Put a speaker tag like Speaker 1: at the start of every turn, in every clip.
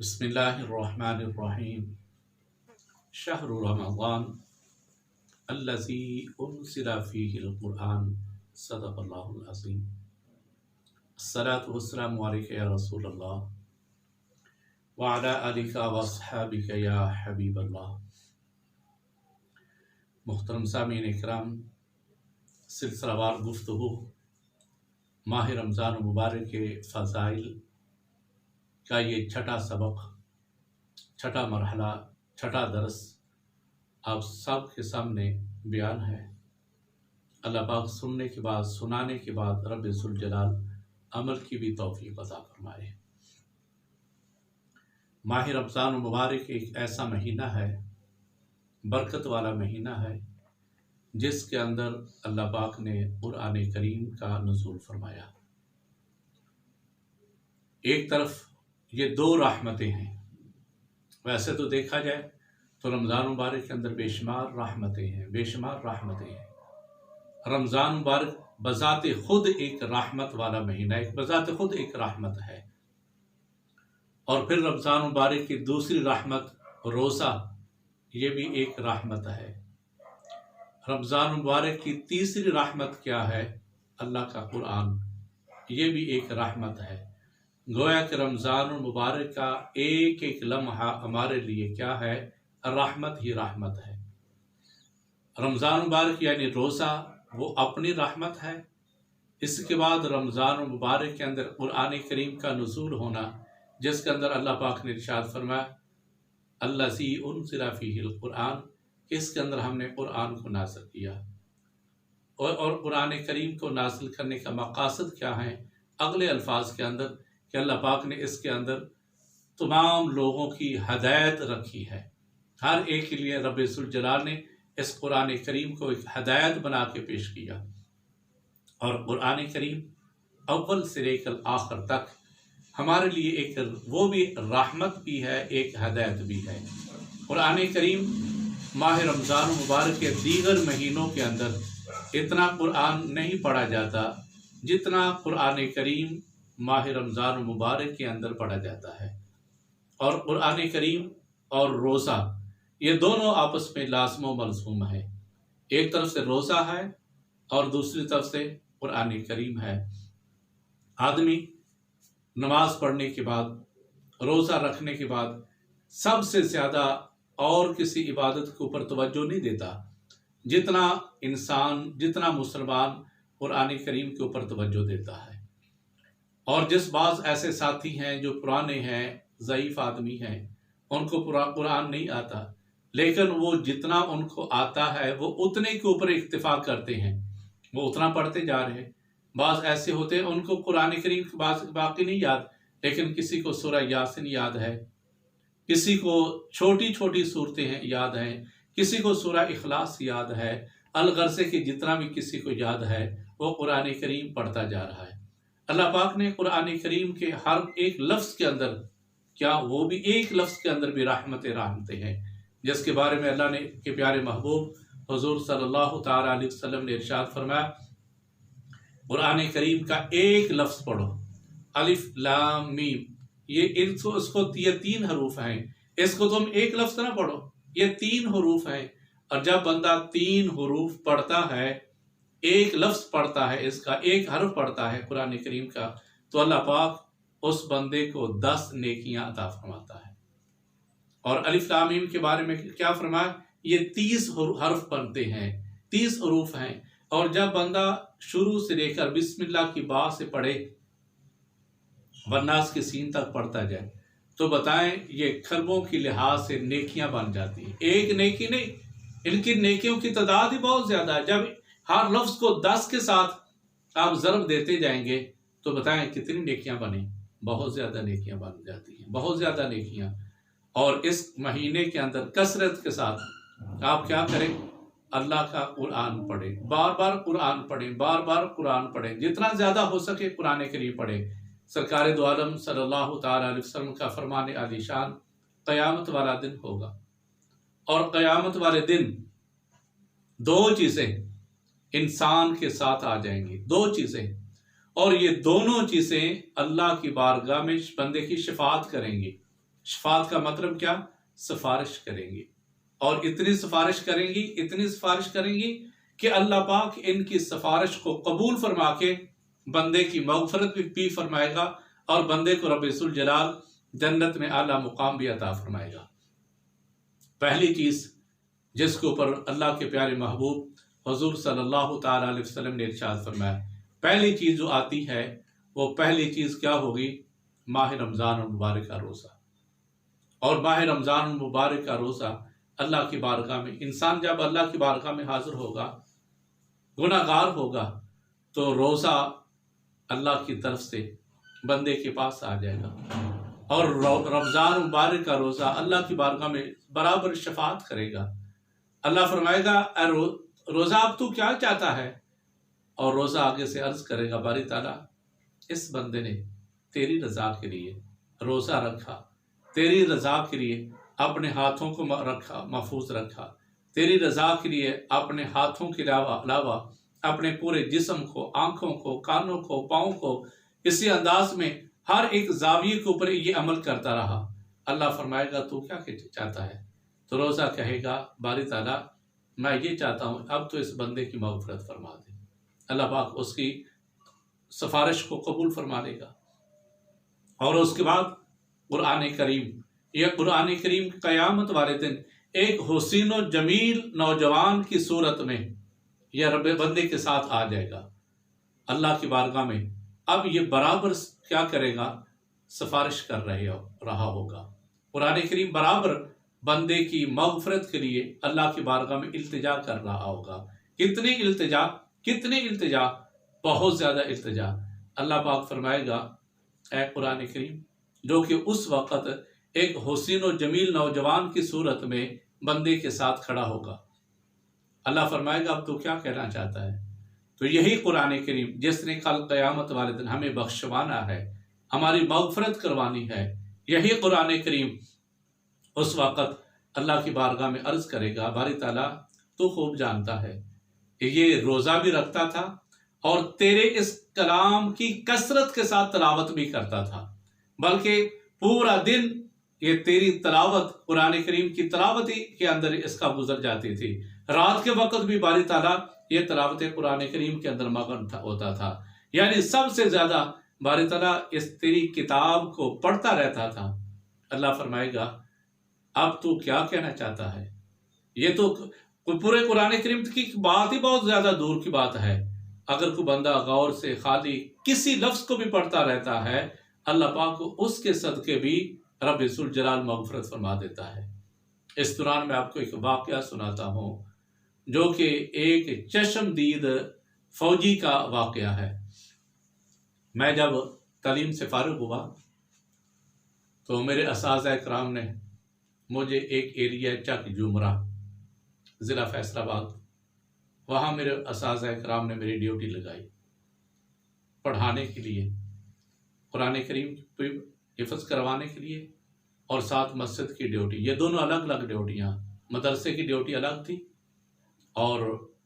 Speaker 1: بسم اللہ الرحمن الرحیم شہر رمضان الذی انزل فیہ القرآن صدق اللہ العظیم الصلاۃ والسلام علیک یا رسول اللہ وعلی آلک واصحابک یا حبیب اللہ۔ محترم سامعین اکرام، سلسلہ وار گفتگو ماہ رمضان مبارک کے فضائل کا یہ چھٹا سبق، چھٹا مرحلہ، چھٹا درس آپ سب کے سامنے بیان ہے۔ اللہ پاک سننے کے بعد، سنانے کے بعد رب ذوالجلال عمل کی بھی توفیق عطا فرمائے۔ ماہ رمضان مبارک ایک ایسا مہینہ ہے، برکت والا مہینہ ہے، جس کے اندر اللہ پاک نے قرآن کریم کا نزول فرمایا۔ ایک طرف یہ دو رحمتیں ہیں۔ ویسے تو دیکھا جائے تو رمضان مبارک کے اندر بے شمار رحمتیں ہیں، بے شمار رحمتیں ہیں۔ رمضان مبارک بذات خود ایک رحمت والا مہینہ، ایک بذات خود ایک رحمت ہے۔ اور پھر رمضان مبارک کی دوسری رحمت روزہ، یہ بھی ایک رحمت ہے۔ رمضان مبارک کی تیسری رحمت کیا ہے؟ اللہ کا قرآن، یہ بھی ایک رحمت ہے۔ گویا کہ رمضان المبارک کا ایک ایک لمحہ ہمارے لیے کیا ہے؟ رحمت ہی رحمت ہے۔ رمضان المبارک یعنی روزہ، وہ اپنی رحمت ہے۔ اس کے بعد رمضان المبارک کے اندر قرآن کریم کا نزول ہونا، جس کے اندر اللہ پاک نے ارشاد فرمایا الذی انزل فیہ القرآن، اس کے اندر ہم نے قرآن کو نازل کیا۔ اور قرآن کریم کو نازل کرنے کا مقاصد کیا ہیں؟ اگلے الفاظ کے اندر کہ اللہ پاک نے اس کے اندر تمام لوگوں کی ہدایت رکھی ہے۔ ہر ایک کے لیے رب ذوالجلال نے اس قرآن کریم کو ایک ہدایت بنا کے پیش کیا۔ اور قرآن کریم اول سے لے کر آخر تک ہمارے لیے ایک وہ بھی رحمت بھی ہے، ایک ہدایت بھی ہے۔ قرآن کریم ماہ رمضان مبارک کے دیگر مہینوں کے اندر اتنا قرآن نہیں پڑھا جاتا جتنا قرآن کریم ماہ رمضان مبارک کے اندر پڑھا جاتا ہے۔ اور قرآن کریم اور روزہ، یہ دونوں آپس میں لازم و ملزوم ہے۔ ایک طرف سے روزہ ہے اور دوسری طرف سے قرآن کریم ہے۔ آدمی نماز پڑھنے کے بعد، روزہ رکھنے کے بعد سب سے زیادہ اور کسی عبادت کے اوپر توجہ نہیں دیتا جتنا انسان، جتنا مسلمان قرآن کریم کے اوپر توجہ دیتا ہے۔ اور جس بعض ایسے ساتھی ہیں جو پرانے ہیں، ضعیف آدمی ہیں، ان کو قرآن نہیں آتا، لیکن وہ جتنا ان کو آتا ہے وہ اتنے کے اوپر اکتفا کرتے ہیں، وہ اتنا پڑھتے جا رہے ہیں۔ بعض ایسے ہوتے ہیں ان کو قرآن کریم کی باقی نہیں یاد، لیکن کسی کو سورہ یاسین یاد ہے، کسی کو چھوٹی چھوٹی صورتیں یاد ہیں، کسی کو سورہ اخلاص یاد ہے، الغرض کہ جتنا بھی کسی کو یاد ہے وہ قرآن کریم پڑھتا جا رہا ہے۔ اللہ پاک نے قرآن کریم کے ہر ایک لفظ کے اندر، کیا وہ بھی ایک لفظ کے اندر بھی رحمتیں ہیں، جس کے بارے میں اللہ نے کے پیارے محبوب حضور صلی اللہ تعالیٰ علیہ وسلم نے ارشاد فرمایا قرآن کریم کا ایک لفظ پڑھو، الف لام میم، یہ تین حروف ہیں، اس کو تم ایک لفظ نہ پڑھو، یہ تین حروف ہیں۔ اور جب بندہ تین حروف پڑھتا ہے، ایک لفظ پڑھتا ہے، اس کا ایک حرف پڑھتا ہے قرآن کریم کا، تو اللہ پاک اس بندے کو 10 نیکیاں عطا فرماتا ہے۔ اور الف لام میم کے بارے میں کیا فرمایا؟ یہ 30 حرف بنتے ہیں، 30 حروف ہیں۔ اور جب بندہ شروع سے لے کر بسم اللہ کی با سے پڑھے، والناس کے سین تک پڑھتا جائے، تو بتائیں یہ کھربوں کی لحاظ سے نیکیاں بن جاتی ہیں۔ ایک نیکی نہیں، ان کی نیکیوں کی تعداد ہی بہت زیادہ ہے۔ جب ہر لفظ کو 10 کے ساتھ آپ ضرب دیتے جائیں گے تو بتائیں کتنی نیکیاں بنیں؟ بہت زیادہ نیکیاں بن جاتی ہیں، بہت زیادہ نیکیاں۔ اور اس مہینے کے اندر کثرت کے ساتھ آپ کیا کریں؟ اللہ کا قرآن پڑھیں، بار بار قرآن پڑھیں، بار بار قرآن پڑھیں، جتنا زیادہ ہو سکے قرآن کریم پڑھیں۔ سرکار دو عالم صلی اللہ تعالیٰ علیہ وسلم کا فرمان عالی شان، قیامت والا دن ہوگا، اور قیامت والے دن دو چیزیں انسان کے ساتھ آ جائیں گی، دو چیزیں، اور یہ دونوں چیزیں اللہ کی بارگاہ میں بندے کی شفاعت کریں گی۔ شفاعت کا مطلب کیا؟ سفارش کریں گی، اور اتنی سفارش کریں گی کہ اللہ پاک ان کی سفارش کو قبول فرما کے بندے کی مغفرت بھی فرمائے گا، اور بندے کو رب ذوالجلال جنت میں اعلیٰ مقام بھی عطا فرمائے گا۔ پہلی چیز جس کے اوپر اللہ کے پیارے محبوب حضور صلی اللہ تعالیٰ علیہ وسلم نے ارشاد فرمایا، پہلی چیز جو آتی ہے وہ پہلی چیز کیا ہوگی؟ ماہ رمضان المبارک کا روزہ۔ اور ماہ رمضان المبارک کا روزہ اللہ کی بارگاہ میں، انسان جب اللہ کی بارگاہ میں حاضر ہوگا، گناہ گار ہوگا، تو روزہ اللہ کی طرف سے بندے کے پاس آ جائے گا، اور رمضان مبارک کا روزہ اللہ کی بارگاہ میں برابر شفاعت کرے گا۔ اللہ فرمائے گا اے روزہ اب تو کیا چاہتا ہے؟ اور روزہ آگے سے عرض کرے گا باری تعالیٰ اس بندے نے تیری رضا کے لیے روزہ رکھا، تیری رضا کے لیے اپنے ہاتھوں کو محفوظ رکھا، تیری رضا کے لیے اپنے ہاتھوں کے علاوہ اپنے پورے جسم کو، آنکھوں کو، کانوں کو، پاؤں کو اسی انداز میں ہر ایک زاویے کے اوپر یہ عمل کرتا رہا۔ اللہ فرمائے گا تو کیا چاہتا ہے؟ تو روزہ کہے گا باری تعالیٰ میں یہ چاہتا ہوں اب تو اس بندے کی مغفرت فرما دے۔ اللہ پاک اس کی سفارش کو قبول فرما لے گا۔ اور اس کے بعد قرآن کریم، یہ قرآن کریم قیامت والے دن ایک حسین و جمیل نوجوان کی صورت میں یہ رب بندے کے ساتھ آ جائے گا اللہ کی بارگاہ میں۔ اب یہ برابر کیا کرے گا؟ سفارش کر رہا ہوگا۔ قرآن کریم برابر بندے کی مغفرت کے لیے اللہ کی بارگاہ میں التجا کر رہا ہوگا۔ کتنی التجا، بہت زیادہ التجا۔ اللہ پاک فرمائے گا اے قرآن کریم، جو کہ اس وقت ایک حسین و جمیل نوجوان کی صورت میں بندے کے ساتھ کھڑا ہوگا۔ اللہ فرمائے گا اب تو کیا کہنا چاہتا ہے؟ تو یہی قرآن کریم جس نے کل قیامت والے دن ہمیں بخشوانا ہے، ہماری مغفرت کروانی ہے، یہی قرآن کریم اس وقت اللہ کی بارگاہ میں عرض کرے گا باری تعالیٰ تو خوب جانتا ہے کہ یہ روزہ بھی رکھتا تھا اور تیرے اس کلام کی کثرت کے ساتھ تلاوت بھی کرتا تھا، بلکہ پورا دن یہ تیری تلاوت، قرآن کریم کی تلاوت کے اندر اس کا گزر جاتی تھی۔ رات کے وقت بھی باری تعالیٰ یہ تلاوت قرآن کریم کے اندر مگن ہوتا تھا، یعنی سب سے زیادہ باری تعالیٰ اس تیری کتاب کو پڑھتا رہتا تھا۔ اللہ فرمائے گا اب تو کیا کہنا چاہتا ہے؟ یہ تو پورے قرآن کریم کی بات ہی بہت زیادہ دور کی بات ہے۔ اگر کوئی بندہ غور سے خالی کسی لفظ کو بھی پڑھتا رہتا ہے، اللہ پاک کو اس کے صدقے بھی رب ذوالجلال مغفرت فرما دیتا ہے۔ اس دوران میں آپ کو ایک واقعہ سناتا ہوں جو کہ ایک چشم دید فوجی کا واقعہ ہے۔ میں جب تعلیم سے فارغ ہوا تو میرے اساتذہ کرام نے مجھے ایک ایریا چک جمرہ، ضلع فیصل آباد، وہاں میرے اساتذہ کرام نے میری ڈیوٹی لگائی پڑھانے کے لیے، قرآن کریم حفظ کروانے کے لیے، اور ساتھ مسجد کی ڈیوٹی۔ یہ دونوں الگ الگ ڈیوٹیاں، مدرسے کی ڈیوٹی الگ تھی اور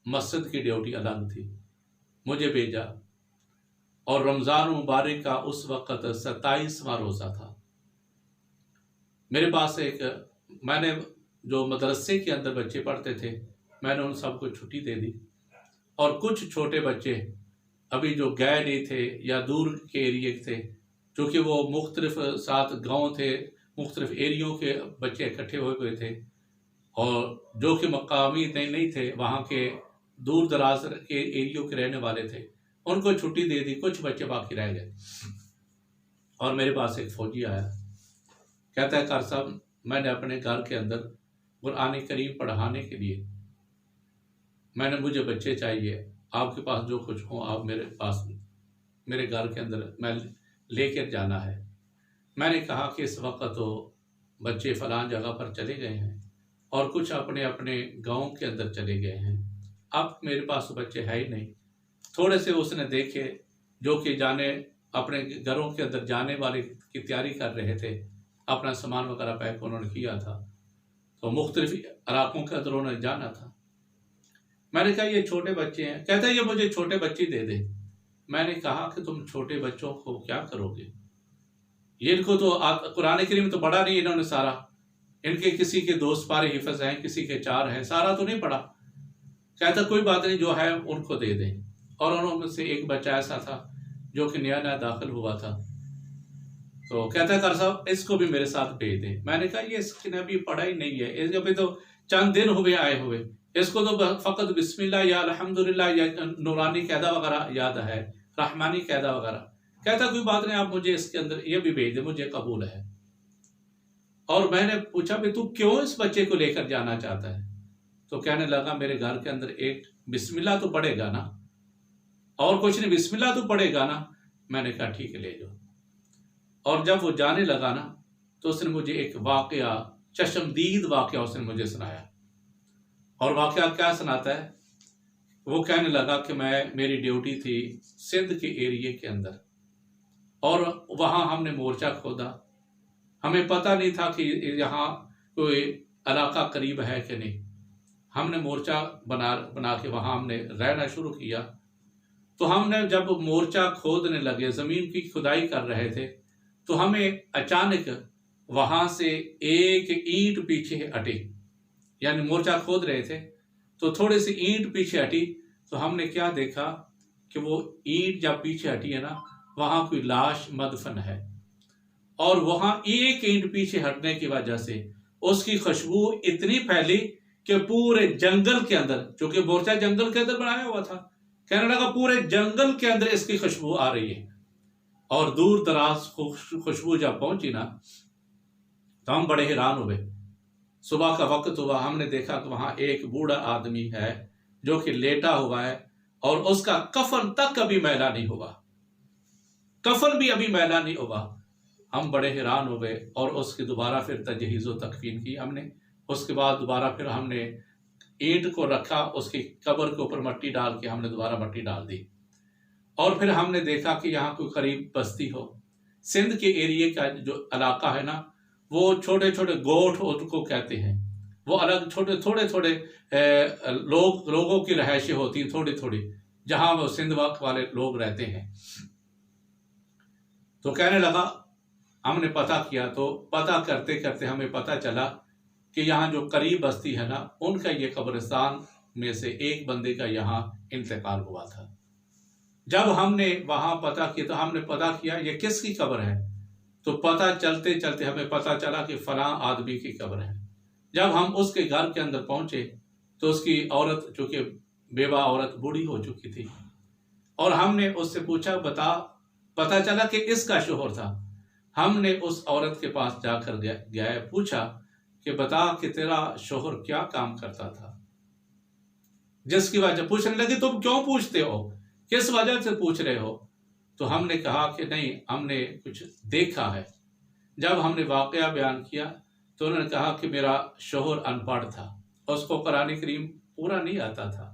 Speaker 1: مسجد کی ڈیوٹی الگ تھی۔ مجھے بھیجا، اور رمضان مبارک کا اس وقت 27واں روزہ تھا۔ میرے پاس میں نے جو مدرسے کے اندر بچے پڑھتے تھے، میں نے ان سب کو چھٹی دے دی، اور کچھ چھوٹے بچے ابھی جو گئے نہیں تھے یا دور کے ایریے تھے، چونکہ وہ مختلف ساتھ گاؤں تھے، مختلف ایریوں کے بچے اکٹھے ہوئے تھے، اور جو کہ مقامی نہیں تھے، وہاں کے دور دراز کے ایریوں کے رہنے والے تھے، ان کو چھٹی دے دی، کچھ بچے باقی رہ گئے۔ اور میرے پاس ایک فوجی آیا، کہتا ہے کار صاحب میں نے اپنے گھر کے اندر قرآن کریم پڑھانے کے لیے مجھے بچے چاہیے، آپ کے پاس جو کچھ ہوں آپ میرے پاس، میرے گھر کے اندر میں لے کر جانا ہے۔ میں نے کہا کہ اس وقت تو بچے فلاں جگہ پر چلے گئے ہیں اور کچھ اپنے گاؤں کے اندر چلے گئے ہیں، اب میرے پاس بچے ہے ہی نہیں۔ تھوڑے سے اس نے دیکھے جو کہ اپنے گھروں کے اندر جانے والے کی تیاری کر رہے تھے، اپنا سامان وغیرہ پیک انہوں نے کیا تھا، تو مختلف علاقوں کے اندر انہوں نے جانا تھا۔ میں نے کہا یہ چھوٹے بچے ہیں، کہتا ہے یہ مجھے چھوٹے بچے دے دے۔ میں نے کہا کہ تم چھوٹے بچوں کو کیا کرو گے؟ یہ ان کو تو قرآن کریم تو پڑھا نہیں انہوں نے سارا، ان کے کسی کے دوست پارے حفظ ہیں، کسی کے 4 ہیں، سارا تو نہیں پڑھا۔ کہتا کوئی بات نہیں، جو ہے ان کو دے دیں۔ اور انہوں میں سے ایک بچہ ایسا تھا جو کہ نیا نیا داخل ہوا تھا، تو کہتا ہے قاری صاحب اس کو بھی میرے ساتھ بھیج دیں۔ میں نے کہا یہ اس نے ابھی پڑھا ہی نہیں ہے، اس ابھی تو چند دن ہوئے آئے ہوئے، اس کو تو فقط بسم اللہ یا الحمدللہ یا نورانی قاعدہ وغیرہ یاد ہے، رحمانی قاعدہ وغیرہ۔ کہتا کوئی بات نہیں، آپ مجھے اس کے اندر یہ بھی بھیج دیں، مجھے قبول ہے۔ اور میں نے پوچھا بھی تو کیوں اس بچے کو لے کر جانا چاہتا ہے؟ تو کہنے لگا میرے گھر کے اندر ایک بسم اللہ تو پڑھے گا نا، اور کچھ نہیں، بسم اللہ تو پڑھے گا نا۔ میں نے کہا ٹھیک ہے لے جاؤ۔ اور جب وہ جانے لگا نا تو اس نے مجھے ایک واقعہ، چشمدید واقعہ اس نے مجھے سنایا۔ اور واقعہ کیا سناتا ہے؟ وہ کہنے لگا کہ میری ڈیوٹی تھی سندھ کے ایریے کے اندر، اور وہاں ہم نے مورچہ کھودا۔ ہمیں پتہ نہیں تھا کہ یہاں کوئی علاقہ قریب ہے کہ نہیں۔ ہم نے مورچہ بنا کے وہاں ہم نے رہنا شروع کیا۔ تو ہم نے جب مورچہ کھودنے لگے، زمین کی کھدائی کر رہے تھے، تو ہمیں اچانک وہاں سے ایک اینٹ پیچھے ہٹی، یعنی مورچہ کھود رہے تھے تو تھوڑی سی اینٹ پیچھے ہٹی، تو ہم نے کیا دیکھا کہ وہ اینٹ جب پیچھے ہٹی ہے نا، وہاں کوئی لاش مدفن ہے، اور وہاں ایک اینٹ پیچھے ہٹنے کی وجہ سے اس کی خوشبو اتنی پھیلی کہ پورے جنگل کے اندر، چونکہ مورچہ جنگل کے اندر بنایا ہوا تھا، کہنے لگا پورے جنگل کے اندر اس کی خوشبو آ رہی ہے۔ اور دور دراز خوشبو جب پہنچی نا تو ہم بڑے حیران ہوئے۔ صبح کا وقت ہوا، ہم نے دیکھا کہ وہاں ایک بوڑھا آدمی ہے جو کہ لیٹا ہوا ہے، اور اس کا کفن تک ابھی میلا نہیں ہوا، کفن بھی ابھی میلا نہیں ہوا۔ ہم بڑے حیران ہوئے، اور اس کی دوبارہ پھر تجہیز و تکفین کی ہم نے۔ اس کے بعد دوبارہ پھر ہم نے اینٹ کو رکھا، اس کی قبر کے اوپر مٹی ڈال کے ہم نے دوبارہ مٹی ڈال دی۔ اور پھر ہم نے دیکھا کہ یہاں کوئی قریب بستی ہو، سندھ کے ایریے کا جو علاقہ ہے نا، وہ چھوٹے چھوٹے گوٹھ ان کو کہتے ہیں، وہ الگ تھوڑے لوگوں کی رہائشیں ہوتی ہیں، تھوڑی تھوڑی، جہاں وہ سندھ والے لوگ رہتے ہیں۔ تو کہنے لگا ہم نے پتہ کیا، تو پتہ کرتے کرتے ہمیں پتہ چلا کہ یہاں جو قریب بستی ہے نا، ان کا یہ قبرستان میں سے ایک بندے کا یہاں انتقال ہوا تھا۔ جب ہم نے وہاں پتہ کیا تو ہم نے پتہ کیا یہ کس کی قبر ہے، تو پتہ چلتے چلتے ہمیں پتہ چلا کہ فلاں آدمی کی قبر ہے۔ جب ہم اس کے گھر کے اندر پہنچے تو اس کی عورت، چونکہ بیوہ عورت بوڑھی ہو چکی تھی، اور ہم نے اس سے پوچھا پتہ چلا کہ اس کا شوہر تھا۔ ہم نے اس عورت کے پاس جا کر گئے، پوچھا کہ بتا کہ تیرا شوہر کیا کام کرتا تھا، جس کی وجہ پوچھنے لگی تم کیوں پوچھتے ہو، کس وجہ سے پوچھ رہے ہو؟ تو ہم نے کہا کہ نہیں، ہم نے کچھ دیکھا ہے۔ جب ہم نے واقعہ بیان کیا تو انہوں نے کہا کہ میرا شوہر ان پڑھ تھا، اس کو قرآن کریم پورا نہیں آتا تھا،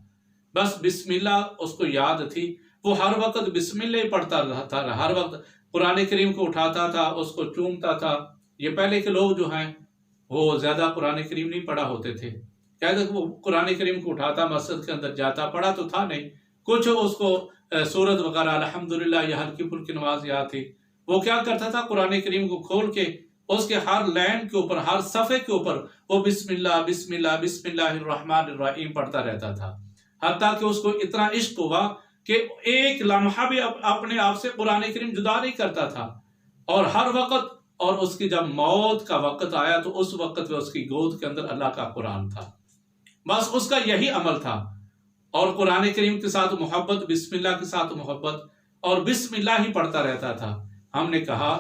Speaker 1: بس بسم اللہ اس کو یاد تھی، وہ ہر وقت بسم اللہ ہی پڑھتا رہتا، ہر وقت قرآن کریم کو اٹھاتا تھا، اس کو چومتا تھا۔ یہ پہلے کے لوگ جو ہیں وہ زیادہ قرآن کریم نہیں پڑھا ہوتے تھے، کہتے کہ وہ قرآن کریم کو اٹھاتا، مسجد کے اندر جاتا، پڑھا تو تھا نہیں، کچھ اس کو سورت وغیرہ الحمدللہ یا ہلکی پھلکی نماز یاد تھی۔ وہ کیا کرتا تھا، قرآن کریم کو کھول کے اس کے ہر لائن کے اوپر، ہر صفحے کے اوپر وہ بسم اللہ بسم اللہ بسم اللہ الرحمن الرحیم پڑھتا رہتا تھا، حتیٰ کہ اس کو اتنا عشق ہوا کہ ایک لمحہ بھی اپنے آپ سے قرآن کریم جدا نہیں کرتا تھا، اور ہر وقت، اور اس کی جب موت کا وقت آیا تو اس وقت میں اس کی گود کے اندر اللہ کا قرآن تھا، بس اس کا یہی عمل تھا، اور قرآن کریم کے ساتھ محبت، بسم اللہ کے ساتھ محبت، اور بسم اللہ ہی پڑھتا رہتا تھا۔ ہم نے کہا،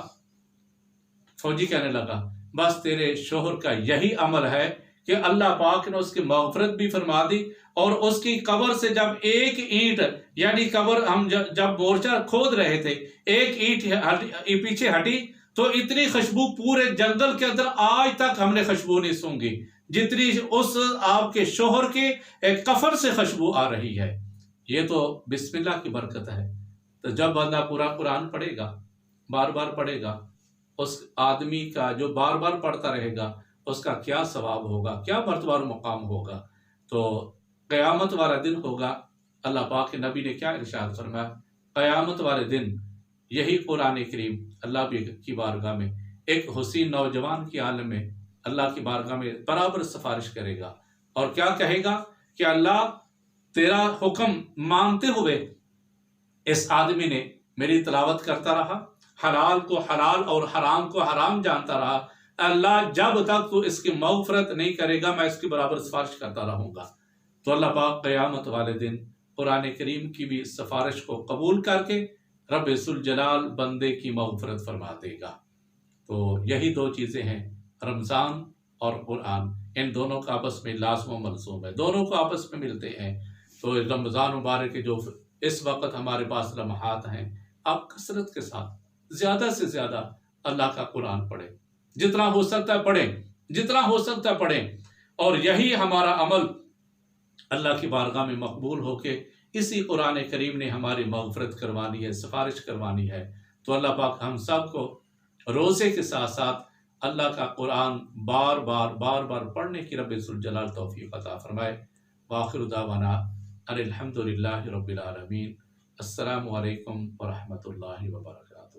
Speaker 1: فوجی کہنے لگا بس تیرے شوہر کا یہی عمل ہے کہ اللہ پاک نے اس کی مغفرت بھی فرما دی، اور اس کی قبر سے جب ایک اینٹ، یعنی قبر ہم جب مورچہ کھود رہے تھے، ایک اینٹ پیچھے ہٹی تو اتنی خوشبو پورے جنگل کے اندر آج تک ہم نے خوشبو نہیں سونگی جتنی اس آپ کے شوہر کے کفن سے خوشبو آ رہی ہے۔ یہ تو بسم اللہ کی برکت ہے۔ تو جب بندہ پورا قرآن پڑھے گا، بار بار پڑھے گا، اس آدمی کا جو بار بار پڑھتا رہے گا اس کا کیا ثواب ہوگا، کیا مرتبہ اور مقام ہوگا۔ تو قیامت والا دن ہوگا، اللہ پاک کے نبی نے کیا ارشاد فرمایا، قیامت والے دن یہی قرآن کریم اللہ بھی کی بارگاہ میں ایک حسین نوجوان کی عالم میں اللہ کی بارگاہ میں برابر سفارش کرے گا، اور کیا کہے گا کہ اللہ تیرا حکم مانتے ہوئے اس آدمی نے میری تلاوت کرتا رہا، حلال کو حلال اور حرام کو حرام جانتا رہا، اللہ جب تک تو اس کی مغفرت نہیں کرے گا میں اس کی برابر سفارش کرتا رہوں گا۔ تو اللہ پاک قیامت والے دن قرآن کریم کی بھی سفارش کو قبول کر کے رب ذوالجلال بندے کی مغفرت فرما دے گا۔ تو یہی دو چیزیں ہیں، رمضان اور قرآن، ان دونوں کا آپس میں لازم و ملزوم ہے، دونوں کو آپس میں ملتے ہیں۔ تو رمضان مبارک کے جو اس وقت ہمارے پاس لمحات ہیں، آپ کثرت کے ساتھ زیادہ سے زیادہ اللہ کا قرآن پڑھیں، جتنا ہو سکتا ہے پڑھیں، جتنا ہو سکتا ہے پڑھیں، اور یہی ہمارا عمل اللہ کی بارگاہ میں مقبول ہو کے اسی قرآن کریم نے ہماری مغفرت کروانی ہے، سفارش کروانی ہے۔ تو اللہ پاک ہم سب کو روزے کے ساتھ ساتھ اللہ کا قرآن بار بار پڑھنے کی رب ذوالجلال توفیق عطا فرمائے۔ وآخر دعوانا ان الحمد للہ رب العالمین۔ السلام علیکم ورحمۃ اللہ وبرکاتہ۔